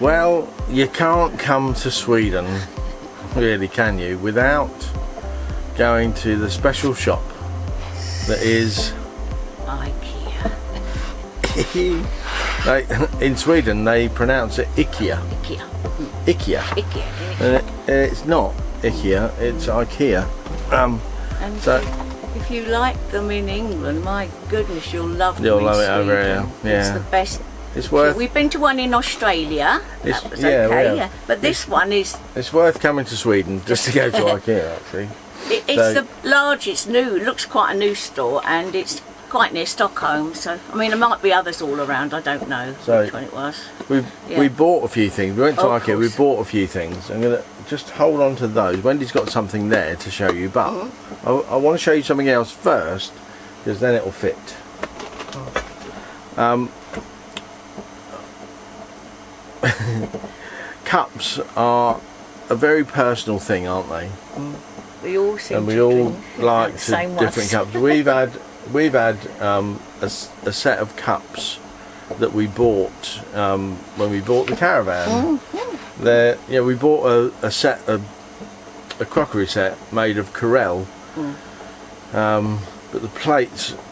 Well, you can't come to Sweden, really, can you, without going to the special shop that is IKEA. in Sweden they pronounce it IKEA. IKEA. IKEA. IKEA. And it's not IKEA, it's IKEA. And So if you like them in England, my goodness, you'll love them. you'll love it over here. Yeah. It's the best. It's worth. We've been to one in Australia. It's, That was yeah, okay. we Yeah. But this one is. It's worth coming to Sweden just to go to IKEA, actually. It's So- the largest new. It looks quite a new store, and it's quite near Stockholm. So I mean, there might be others all around. I don't know So- which one it was. We bought a few things. We went to Of IKEA. We course. bought a few things. I'm gonna just hold on to those. Wendy's got something there to show you, but I want to show you something else first, because then it will fit. Cups are a very personal thing, aren't they? We all seem And we to all drink like the same different ones. cups. We've had a set of cups that we bought when we bought the caravan. We bought a crockery set made of Corelle. But the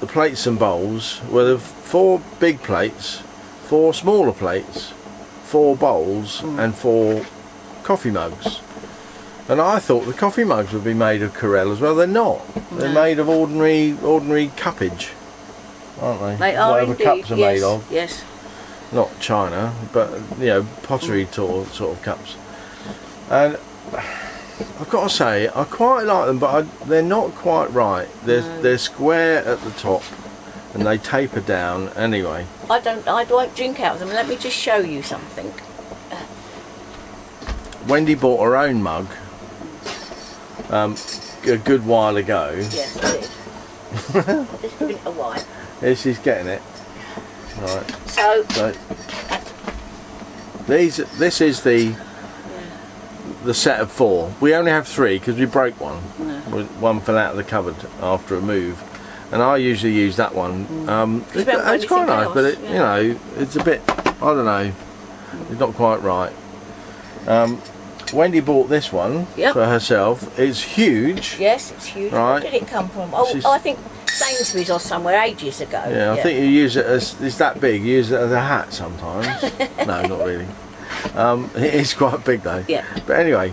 plates and bowls were the 4 big plates, 4 smaller plates, 4 bowls, and 4 coffee mugs. And I thought the coffee mugs would be made of Corelle as well. They're not. They're made of ordinary cuppage, aren't they? They are Whatever indeed. cups are made of. Yes. Not china, but pottery sort of cups. And I've got to say, I quite like them, but they're not quite right. They're square at the top, and they taper down. Anyway, I won't drink out of them. Let me just show you something. Wendy bought her own mug a good while ago. Yes, I did. Just give it a wipe. Here she's getting it. Right. So So this is the set of 4. We only have 3 because we broke one. One fell out of the cupboard after a move, and I usually use that one. It's quite nice, else, but it's a bit, I don't know, it's not quite right. Wendy bought this one for herself. It's huge. yes, it's huge. Right. Where did it come from? Oh, I think Sainsbury's or somewhere ages ago. Yeah, I think you use it as, it's that big, you use it as a hat sometimes. No, not really. It is quite big though. Yeah. But anyway,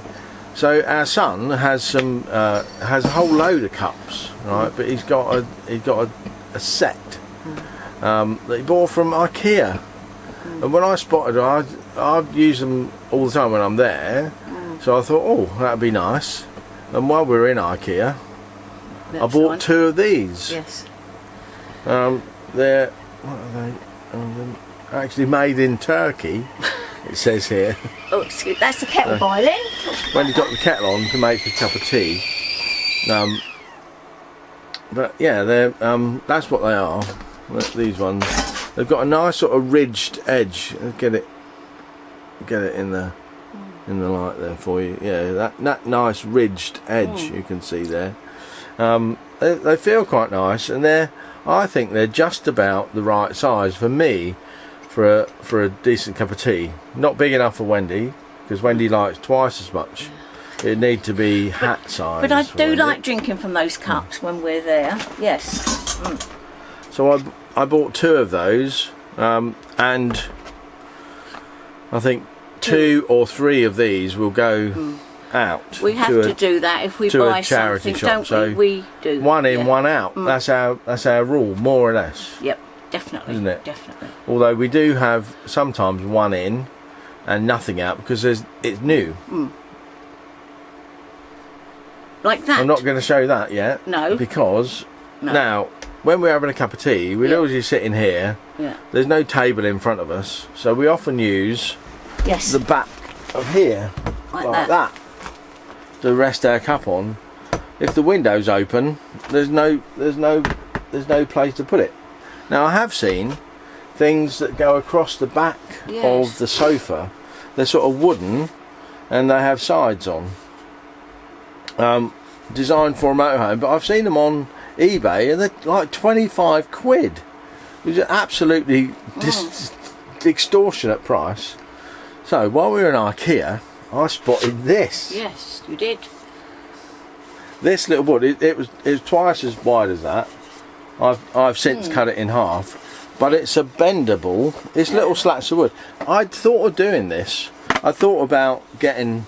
so our son has has a whole load of cups, right? But he's got a set that he bought from IKEA. And when I spotted her, I've used them all the time when I'm there. So I thought, oh, that'd be nice. And while we were in IKEA, I bought 2 of these. Yes. They're what are they? Actually made in Turkey. It says here. Oh, excuse, that's the kettle boiling. When you've got the kettle on to make a cup of tea. But yeah, they're that's what they are. These ones. They've got a nice sort of ridged edge. Get it in the light there for you. Yeah, that nice ridged edge you can see there. They feel quite nice, and I think they're just about the right size for me for a decent cup of tea. Not big enough for Wendy, because Wendy likes twice as much. It need to be hat size. But I for do Wendy. like drinking from those cups when we're there. Yes. So I bought 2 of those, and I think 2 or 3 of these will go out. We have to do that if we buy a charity something, shop. don't we? We do. One in, one out. That's our rule, more or less. Yep, definitely. Isn't it? Definitely. Although we do have sometimes one in and nothing out because it's new. Like that. I'm not going to show that yet. No. Because now when we're having a cup of tea, we'd always be sitting here. Yeah. There's no table in front of us, so we often use the back of here like that to rest our cup on. If the window's open, there's no place to put it. Now I have seen things that go across the back of the sofa. They're sort of wooden and they have sides on. Designed for a motorhome, but I've seen them on eBay and they're like 25 quid, which is absolutely extortionate price. So while we were in IKEA, I spotted this. Yes, you did. This little wood, it was twice as wide as that. I've since cut it in half, but it's a bendable. It's little slats of wood. I'd thought of doing this. I thought about getting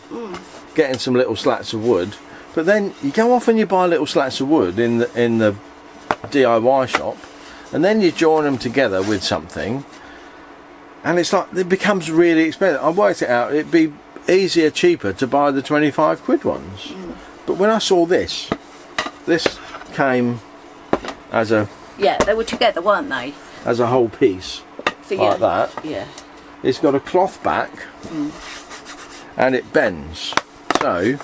some little slats of wood, but then you go off and you buy little slats of wood in the DIY shop, and then you join them together with something, and it's like it becomes really expensive. I worked it out. It'd be easier, cheaper to buy the 25 quid ones. But when I saw this came as a they were together, weren't they? As a whole piece, like that. Yeah. It's got a cloth back, and it bends. So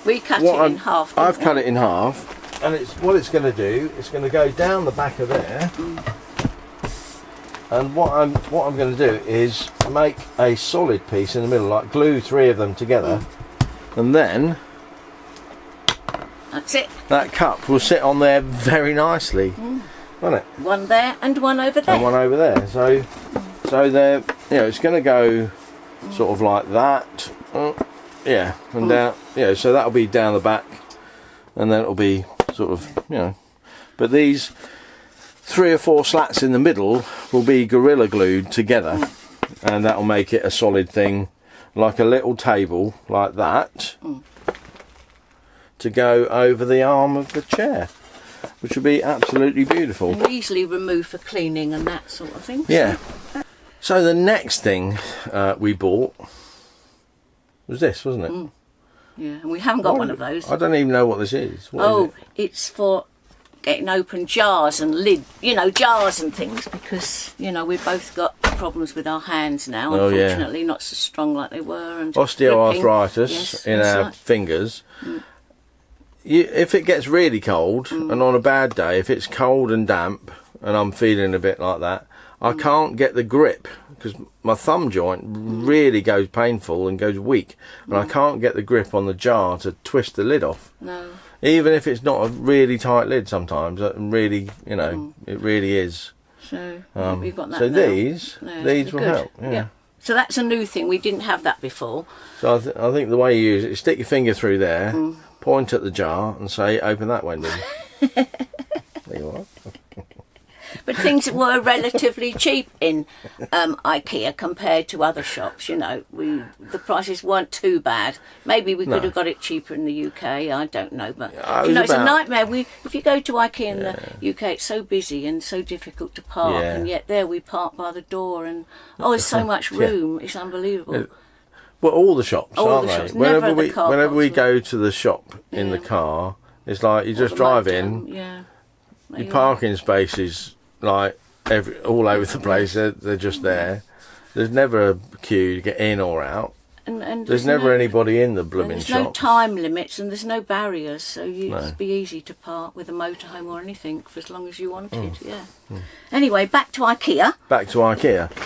we cut it in half. I've cut it in half, and what it's going to do. It's going to go down the back of there. And what I'm going to do is make a solid piece in the middle, like glue 3 of them together, and then that's it. That cup will sit on there very nicely, won't it? One there and one over there. And one over there. So they're, it's going to go sort of like that. And down. So that'll be down the back, and then it'll be sort of, But these 3 or 4 slats in the middle will be Gorilla glued together, and that'll make it a solid thing, like a little table like that, to go over the arm of the chair, which would be absolutely beautiful. And easily removed for cleaning and that sort of thing. Yeah. So the next thing we bought was this, wasn't it? Yeah, and we haven't got one of those. I don't even know what this is. What is it? It's for getting open jars and jars and things, because we've both got problems with our hands now, unfortunately. Not so strong like they were, and osteoarthritis in our fingers. If it gets really cold, and on a bad day, if it's cold and damp and I'm feeling a bit like that, I can't get the grip, because my thumb joint really goes painful and goes weak, and I can't get the grip on the jar to twist the lid off. No. Even if it's not a really tight lid sometimes, really, it really is. So we've got that. So now. these will help. Yeah. So that's a new thing. We didn't have that before. So I think the way you use it is stick your finger through there, point at the jar, and say, "Open that window." There you are. But things were relatively cheap in IKEA compared to other shops. The prices weren't too bad. Maybe we could have got it cheaper in the UK. I don't know, but it's a nightmare. If you go to IKEA in the UK, it's so busy and so difficult to park, and yet there we park by the door, and there's so much room. It's unbelievable. Well, all the shops, aren't they? Whenever we go to the shop in the car, it's like you just drive in. Your parking spaces, like all over the place, they're just there. There's never a queue to get in or out. And there's never anybody in the blooming shop. There's no time limits and there's no barriers, so it'd be easy to park with a motorhome or anything for as long as you wanted. Anyway, back to IKEA.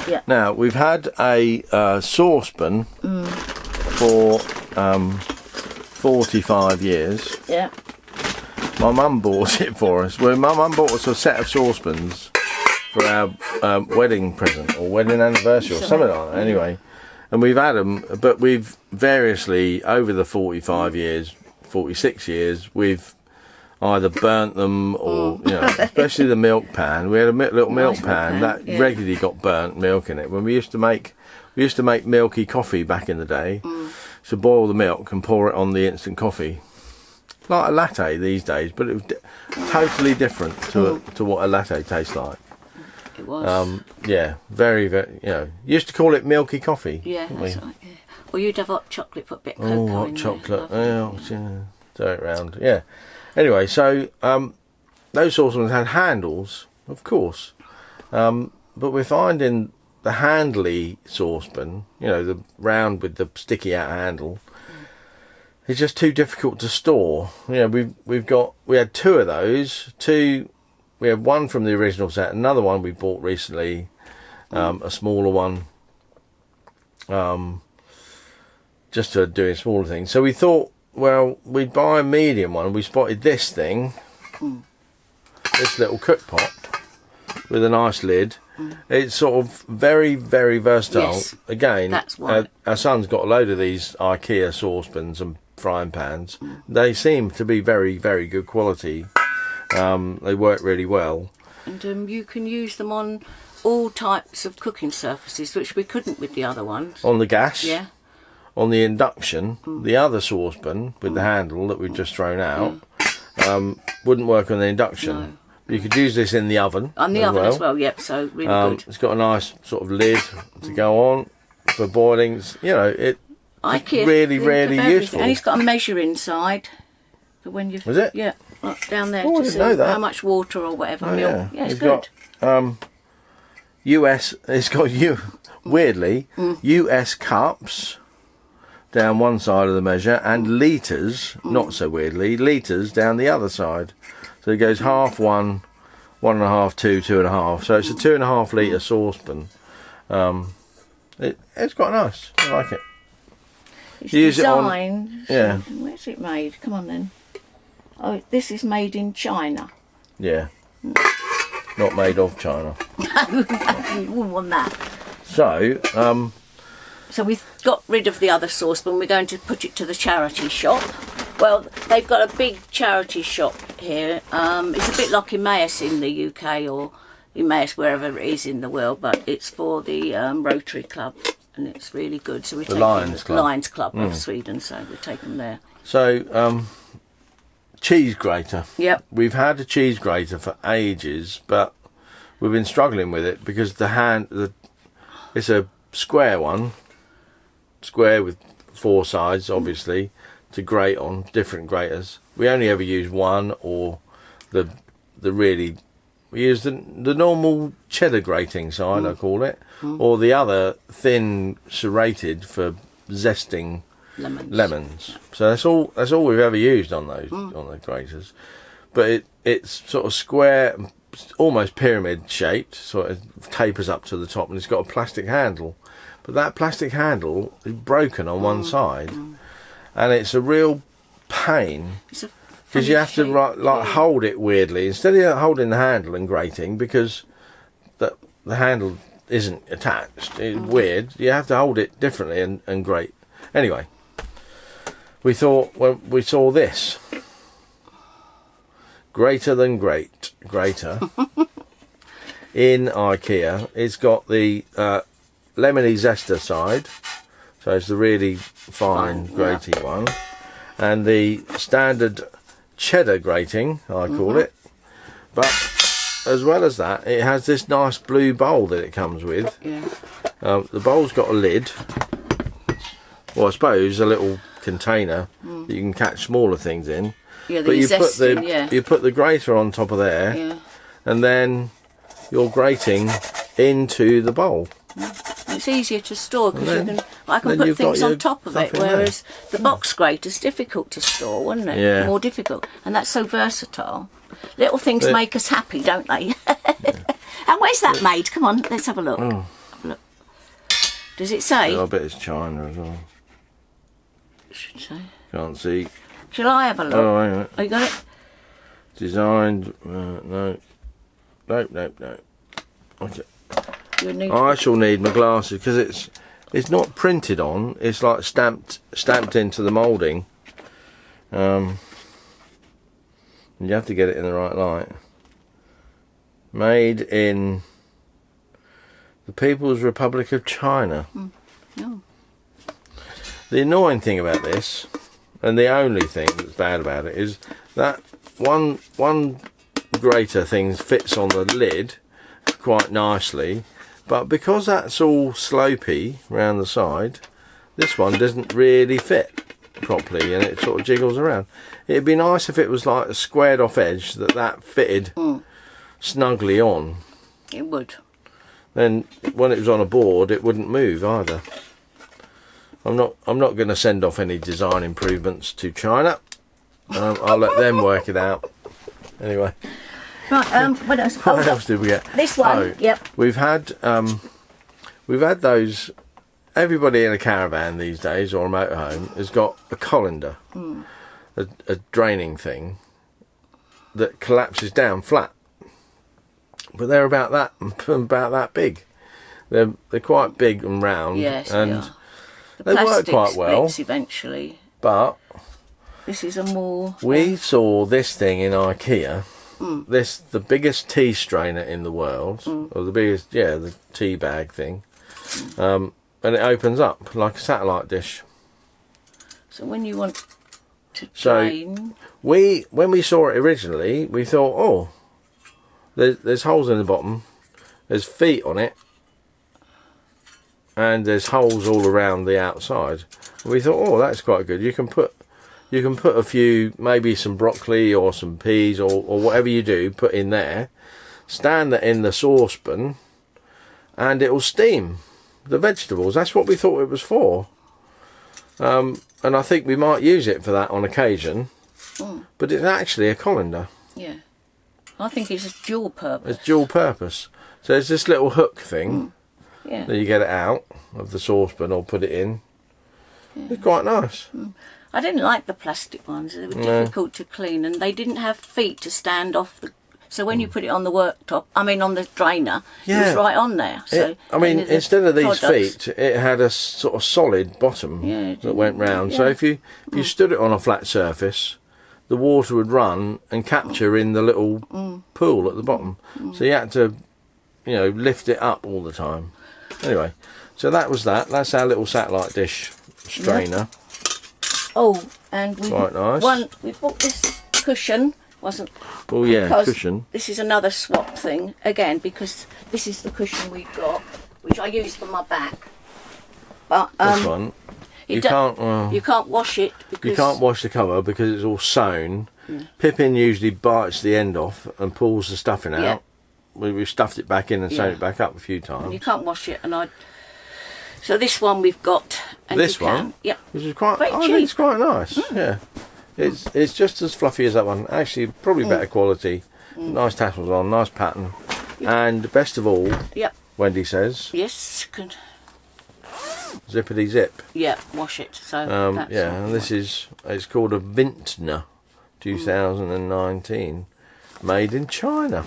Yeah. Now we've had a saucepan for 45 years. Yeah. My mum bought it for us. Well, my mum bought us a set of saucepans for our wedding present or wedding anniversary or something like that. Anyway, and we've had them, but we've variously over the 45 years, 46 years, we've either burnt them or especially the milk pan. We had a little milk pan that regularly got burnt milk in it. When we used to make milky coffee back in the day. So boil the milk and pour it on the instant coffee. Like a latte these days, but it was totally different to what a latte tastes like. It was. Very, very. Used to call it milky coffee. Yeah, that's right. Yeah. Or you'd have hot chocolate, put a bit of hot cocoa in there. chocolate. Throw it round. Yeah. Anyway, so those saucepans had handles, of course, but we're finding the handly saucepan, the round with the sticky out handle. It's just too difficult to store. We had 2 of those. We had one from the original set, another one we bought recently, a smaller one, just to do smaller things. So we thought, well, we'd buy a medium one. We spotted this thing, this little cook pot with a nice lid, It's sort of very, very versatile. Yes, Again, that's why. our son's got a load of these IKEA saucepans and frying pans. They seem to be very, very good quality. They work really well. And you can use them on all types of cooking surfaces, which we couldn't with the other ones. On the gas, Yeah. on the induction, the other saucepan with the handle that we've just thrown out wouldn't work on the induction. No. You could use this in the oven. On the oven as well, yep, so really good. It's got a nice sort of lid to go on for boilings. You know, it's IKEA, really, think of really everything. useful. And it's got a measure inside for when you've... Is it? Yeah, right down there Oh, I to didn't see know that. how much water or whatever Oh, milk. Yeah, it's It's good. got it's got weirdly US cups down one side of the measure and litres, not so weirdly, litres down the other side. So it goes half one, 1.5, 2, 2.5. So it's a 2.5 litre saucepan. It's quite nice. I like it. It's You use it on- designed... yeah. Where's it made? Come on then. Oh, this is made in China. Yeah. Not made of China. You wouldn't want that. So, So we've got rid of the other saucepan. We're going to put it to the charity shop. Well, they've got a big charity shop here. It's a bit like Emmaus in the UK or Emmaus wherever it is in the world, but it's for the Rotary Club and it's really good. So we take Lions Club. Lions Club of Sweden. So we take them there. so cheese grater. Yep. We've had a cheese grater for ages, but we've been struggling with it because it's a square one, square with 4 sides, obviously, to grate on, different graters. We only ever use one, or we use the normal cheddar grating side, I call it, or the other thin serrated for zesting lemons. So that's all we've ever used on those on the graters. But it's sort of square, almost pyramid shaped, sort of tapers up to the top, and it's got a plastic handle. But that plastic handle is broken on one side, and it's a real pain because you have to hold it weirdly instead of holding the handle and grating, because the handle isn't attached. It's weird. You have to hold it differently and grate. Anyway. We thought when we saw this greater than grater in IKEA, it's got the lemony zester side, so it's the really fine gratey one, and the standard cheddar grating, I call it. But as well as that, it has this nice blue bowl that it comes with. Yeah. The bowl's got a lid, well, I suppose a little container that you can catch smaller things in. Yeah, but you put the grater on top of there, and then you're grating into the bowl. It's easier to store because I can put things on top of it, whereas the box grater's difficult to store, wouldn't it? Yeah. More difficult, and that's so versatile. Little things make us happy, don't they? And where's that made? Come on, let's have a look. Have a look. Does it say? I bet it's China as well. Should say. Can't see. Shall I have a look? Oh, hang on. Oh, you got it? Designed. No. Nope. Okay. I shall need my glasses because it's not printed on. It's like stamped into the moulding. You have to get it in the right light. Made in the People's Republic of China. No. The annoying thing about this, and the only thing that's bad about it, is that one grater thing fits on the lid quite nicely, but because that's all slopey round the side, this one doesn't really fit properly, and it sort of jiggles around. It'd be nice if it was like a squared off edge that fitted snugly on. It would. Then when it was on a board, it wouldn't move either. I'm not going to send off any design improvements to China. I'll let them work it out. Anyway. Right. What else? What else did we get? This one. Oh, Yep. We've had those. Everybody in a caravan these days or a motorhome has got a colander, a draining thing that collapses down flat. but they're about that big. They're quite big and round. Yes, and they work quite well. Eventually, but this is a more. We saw this thing in IKEA. The biggest tea strainer in the world, or the biggest, the tea bag thing, and it opens up like a satellite dish. So when you want to drain, when we saw it originally, we thought, oh, there's holes in the bottom, there's feet on it, and there's holes all around the outside. And we thought, oh, that's quite good. You can put a few, maybe some broccoli or some peas or whatever you do, put in there, stand that in the saucepan, and it will steam the vegetables. That's what we thought it was for. And I think we might use it for that on occasion. But it's actually a colander. Yeah. I think it's a dual purpose. It's dual purpose. So there's this little hook thing. Yeah. That you get it out of the saucepan or put it in. Yeah. It's quite nice. I didn't like the plastic ones. They were difficult to clean, and they didn't have feet to stand off the. So when you put it on the on the drainer, it was right on there. So instead of these feet, it had a sort of solid bottom that went round. Yeah. So if you stood it on a flat surface, the water would run and capture in the little pool at the bottom. So you had to, lift it up all the time. Anyway, so that was that. That's our little satellite dish strainer. Oh, and we quite nice. We bought this cushion. Wasn't. Oh yeah, cushion. This is another swap thing again, because this is the cushion we got, which I use for my back. But this one, you can't wash it because you can't wash the cover because it's all sewn. Pippin usually bites the end off and pulls the stuffing out. We've stuffed it back in and sewn it back up a few times. And you can't wash it, and so this one we've got. And this one, which is quite. I think it's quite nice. Yeah. It's just as fluffy as that one. Actually, probably better quality. Nice tassels on, nice pattern, and best of all, Wendy says, yes, zippity zip. Yeah, wash it. So and it's called a Vintner 2019, made in China.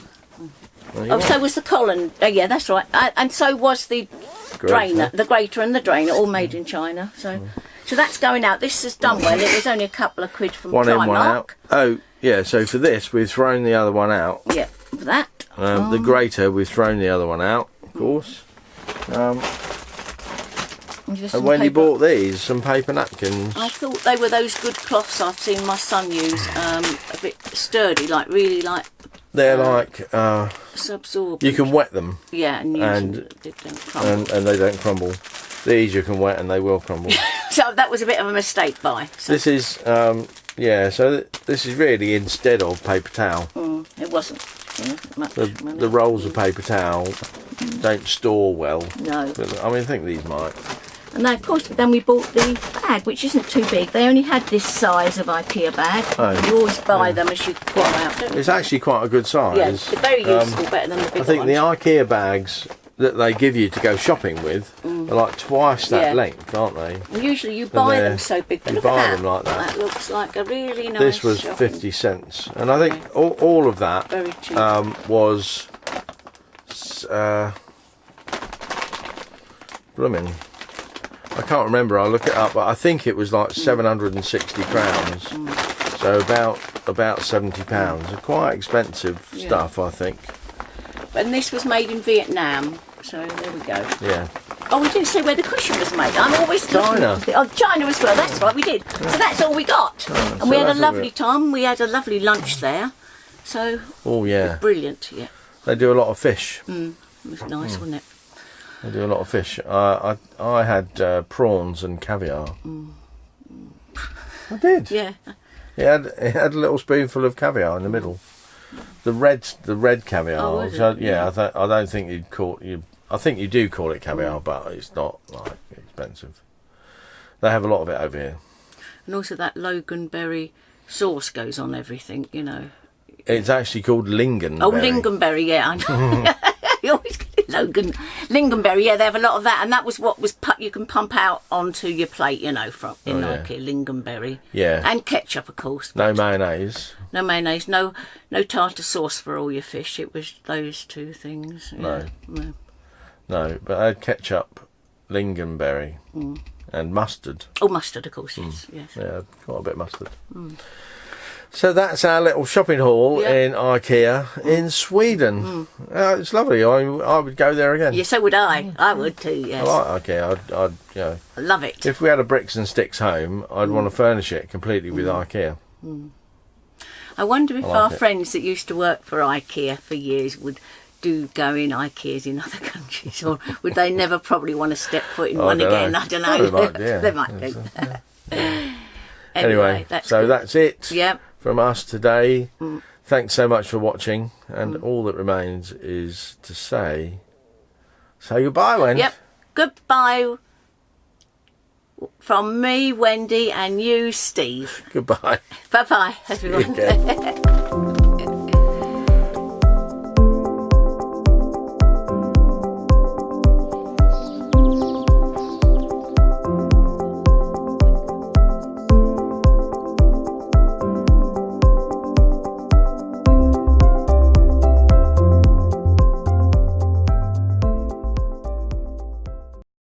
So was the collar. Yeah, that's right. And so was the drainer, the grater and the drainer, all made in China. So that's going out. This is done well. It was only a couple of quid from one Primark. in, one out. Oh, yeah. So for this, we've thrown the other one out. Yeah, for that. The grater, we've thrown the other one out, of course. And when you bought these, some paper napkins. I thought they were those good cloths I've seen my son use. A bit sturdy, really like. They're like absorbent. You can wet them. Yeah, and they don't crumble. And they don't crumble. These you can wet and they will crumble. So that was a bit of a mistake, So. This is So this is really instead of paper towel. It wasn't. The rolls of paper towel don't store well. No. But, I think these might. And then, of course, we bought the bag, which isn't too big. They only had this size of IKEA bag. You always buy them as you go out, don't you? It's actually quite a good size. Yeah, it's very useful, better than the big ones. I think the IKEA bags that they give you to go shopping with are like twice that length, aren't they? And usually you buy them so big, but you look buy at them like that. That looks like a really nice This was shopping. 50 cents. And I think all of that very cheap. Was blooming. I can't remember, I'll look it up, but I think it was like £760. So about £70. Quite expensive stuff, I think. And this was made in Vietnam, so there we go. Yeah. Oh, we didn't say where the cushion was made. I'm always China. China as well. That's right, we did. So that's all we got. And we had a lovely time. We had a lovely lunch there. So. Oh yeah. Brilliant. Yeah. They do a lot of fish. It was nice, wasn't it? They do a lot of fish. I had prawns and caviar. I did. Yeah. It had a little spoonful of caviar in the middle. The red caviar. Oh, was it? I don't think you'd call you. I think you do call it caviar, but it's not like expensive. They have a lot of it over here. And also that loganberry sauce goes on everything, It's actually called lingonberry. Oh, lingonberry, yeah, I know. You always get it Lingonberry, yeah, they have a lot of that, and that was what was you can pump out onto your plate, you know, from in IKEA, lingonberry. Yeah. And ketchup, of course. No mayonnaise. No mayonnaise, no tartar sauce for all your fish. It was those two things. Yeah. No, but I had ketchup, lingonberry, and mustard. Oh, mustard, of course, yes. Yeah, quite a bit of mustard. So that's our little shopping haul in IKEA in Sweden. It's lovely. I would go there again. Yeah, so would I. I would too, yes. I like IKEA. I love it. If we had a bricks and sticks home, I'd want to furnish it completely with IKEA. I wonder if our friends that used to work for IKEA for years would go in IKEAs in other countries, or would they never probably want to step foot in one again? I don't know. They might do. Anyway, that's it. Yep. From us today. Thanks so much for watching, and all that remains is to say goodbye, Wendy. Yep, goodbye from me, Wendy, and you, Steve. Goodbye. Bye-bye, everyone.